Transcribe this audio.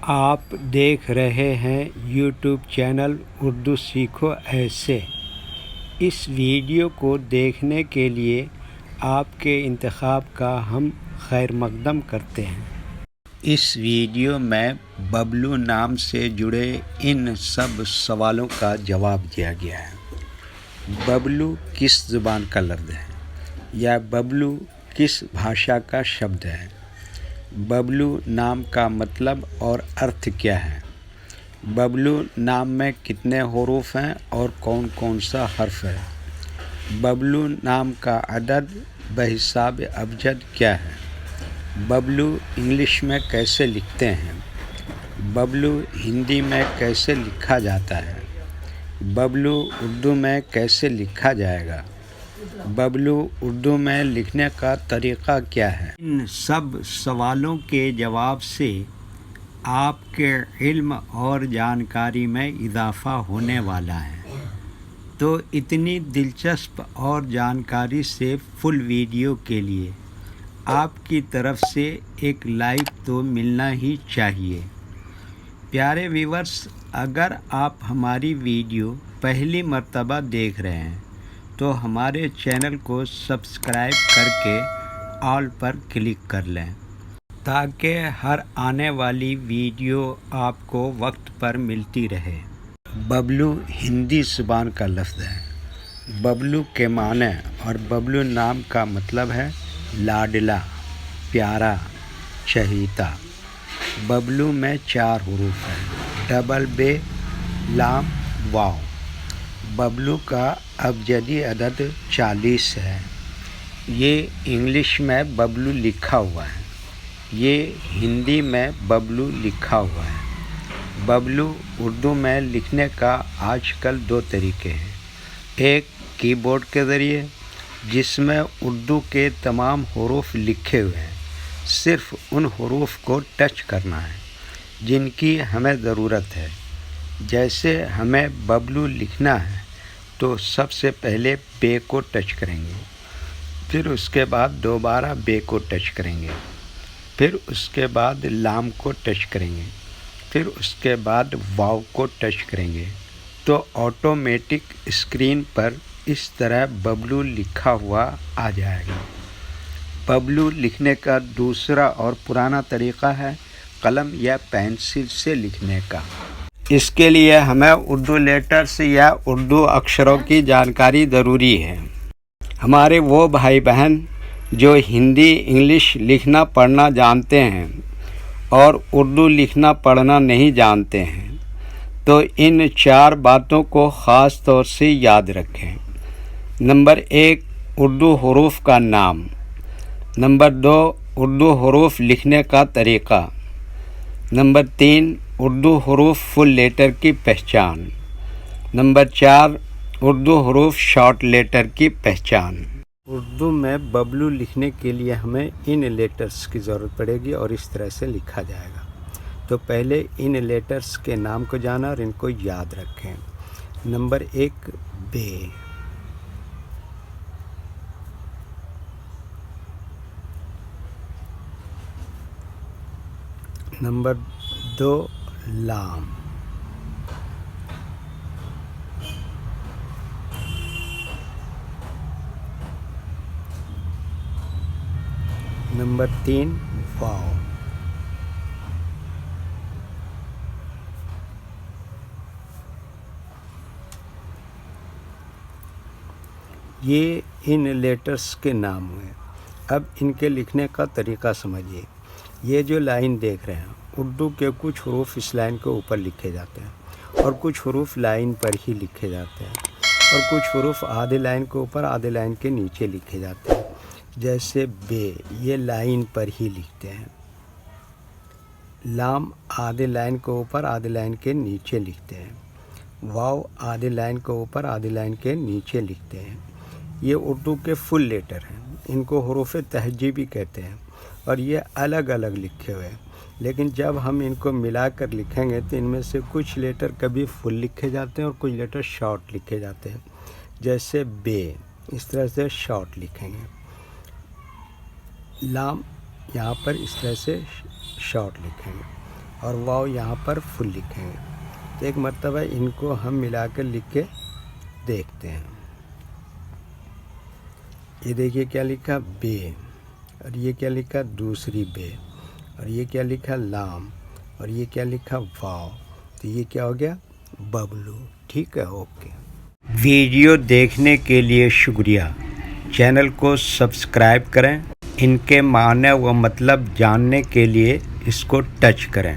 آپ دیکھ رہے ہیں یوٹیوب چینل اردو سیکھو ایسے۔ اس ویڈیو کو دیکھنے کے لیے آپ کے انتخاب کا ہم خیر مقدم کرتے ہیں۔ اس ویڈیو میں ببلو نام سے جڑے ان سب سوالوں کا جواب دیا گیا ہے۔ ببلو کس زبان کا لفظ ہے یا ببلو کس بھاشا کا شبد ہے؟ ببلو نام کا مطلب اور ارتھ کیا ہے؟ ببلو نام میں کتنے حروف ہیں اور کون کون سا حرف ہے؟ ببلو نام کا عدد بحساب ابجد کیا ہے؟ ببلو انگلش میں کیسے لکھتے ہیں؟ ببلو ہندی میں کیسے لکھا جاتا ہے؟ ببلو اردو میں کیسے لکھا جائے گا؟ ببلو اردو میں لکھنے کا طریقہ کیا ہے؟ ان سب سوالوں کے جواب سے آپ کے علم اور جانکاری میں اضافہ ہونے والا ہے، تو اتنی دلچسپ اور جانکاری سے فل ویڈیو کے لیے آپ کی طرف سے ایک لائک تو ملنا ہی چاہیے۔ پیارے ویورز، اگر آپ ہماری ویڈیو پہلی مرتبہ دیکھ رہے ہیں تو ہمارے چینل کو سبسکرائب کر کے آل پر کلک کر لیں تاکہ ہر آنے والی ویڈیو آپ کو وقت پر ملتی رہے۔ ببلو ہندی زبان کا لفظ ہے۔ ببلو کے معنی اور ببلو نام کا مطلب ہے لاڈلا، پیارا، چہیتا۔ ببلو میں 4 حروف ہیں: ڈبل بے، لام، واو۔ ببلو کا ابجدی عدد 40 ہے۔ یہ انگلش میں ببلو لکھا ہوا ہے، یہ ہندی میں ببلو لکھا ہوا ہے۔ ببلو اردو میں لکھنے کا آج کل 2 طریقے ہیں۔ ایک کی بورڈ کے ذریعے، جس میں اردو کے تمام حروف لکھے ہوئے ہیں، صرف ان حروف کو ٹچ کرنا ہے جن کی ہمیں ضرورت ہے۔ جیسے ہمیں ببلو لکھنا ہے تو سب سے پہلے بے کو ٹچ کریں گے، پھر اس کے بعد دوبارہ بے کو ٹچ کریں گے، پھر اس کے بعد لام کو ٹچ کریں گے، پھر اس کے بعد واو کو ٹچ کریں گے، تو آٹومیٹک اسکرین پر اس طرح ببلو لکھا ہوا آ جائے گا۔ ببلو لکھنے کا دوسرا اور پرانا طریقہ ہے قلم یا پینسل سے لکھنے کا۔ اس کے لیے ہمیں اردو لیٹرز یا اردو اکشروں کی جانکاری ضروری ہے۔ ہمارے وہ بھائی بہن جو ہندی انگلش لکھنا پڑھنا جانتے ہیں اور اردو لکھنا پڑھنا نہیں جانتے ہیں، تو ان 4 باتوں کو خاص طور سے یاد رکھیں۔ نمبر 1، اردو حروف کا نام۔ نمبر 2، اردو حروف لکھنے کا طریقہ۔ نمبر 3، اردو حروف فل لیٹر کی پہچان۔ نمبر 4، اردو حروف شارٹ لیٹر کی پہچان۔ اردو میں ببلو لکھنے کے لیے ہمیں ان لیٹرز کی ضرورت پڑے گی اور اس طرح سے لکھا جائے گا۔ تو پہلے ان لیٹرز کے نام کو جانا اور ان کو یاد رکھیں۔ نمبر 1، بے۔ نمبر 2، لام۔ نمبر 3، واو۔ یہ ان لیٹرز کے نام ہوئے۔ اب ان کے لکھنے کا طریقہ سمجھیے۔ یہ جو لائن دیکھ رہے ہیں، اردو کے کچھ حروف اس لائن کے اوپر لکھے جاتے ہیں اور کچھ حروف لائن پر ہی لکھے جاتے ہیں اور کچھ حروف آدھے لائن کے اوپر آدھے لائن کے نیچے لکھے جاتے ہیں۔ جیسے بے، یہ لائن پر ہی لکھتے ہیں۔ لام آدھے لائن کے اوپر آدھے لائن کے نیچے لکھتے ہیں۔ واو آدھے لائن کے اوپر آدھے لائن کے نیچے لکھتے ہیں۔ یہ اردو کے فل لیٹر ہیں، ان کو حروف تہجی بھی کہتے ہیں اور یہ الگ الگ لکھے ہوئے ہیں، لیکن جب ہم ان کو ملا کر لکھیں گے تو ان میں سے کچھ لیٹر کبھی فل لکھے جاتے ہیں اور کچھ لیٹر شارٹ لکھے جاتے ہیں۔ جیسے بے، اس طرح سے شارٹ لکھیں گے۔ لام یہاں پر اس طرح سے شارٹ لکھیں گے۔ اور واو یہاں پر فل لکھیں گے. تو ایک مرتبہ ان کو ہم ملا کر لکھ کے دیکھتے ہیں. یہ دیکھیے کیا لکھا بے، اور یہ کیا لکھا دوسری بے، اور یہ کیا لکھا لام، اور یہ کیا لکھا واو. تو یہ کیا ہو گیا ببلو. ٹھیک ہے، اوکے. ویڈیو دیکھنے کے لیے شکریہ. چینل کو سبسکرائب کریں. ان کے معنی و مطلب جاننے کے لیے اس کو ٹچ کریں.